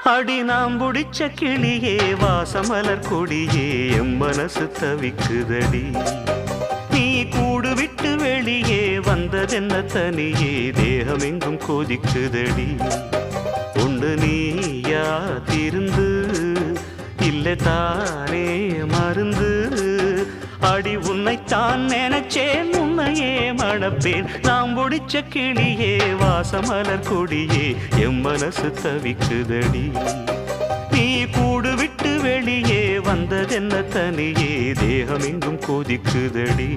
அடி நாம் புடிச்ச கிளியே வாசமலர் கொடியே எம் மனசு தவிக்குதடி நீ கூடு விட்டு வெளியே வந்ததென்ன தனியே தேகம் எங்கும் கொதிக்குதடி ஒன்று நீயா திருந்து இல்லை தானே மருந்து அடி உன்னைத்தான் நினைச்சேன் உன்னையே மணப்பேன் நாம் முடிச்ச கிளியே வாசமலர் கொடியே எம் மனசு தவிக்குதடி நீ கூடு விட்டு வெளியே வந்ததென்ன தனியே தேகம் எங்கும் கொதிக்குதடி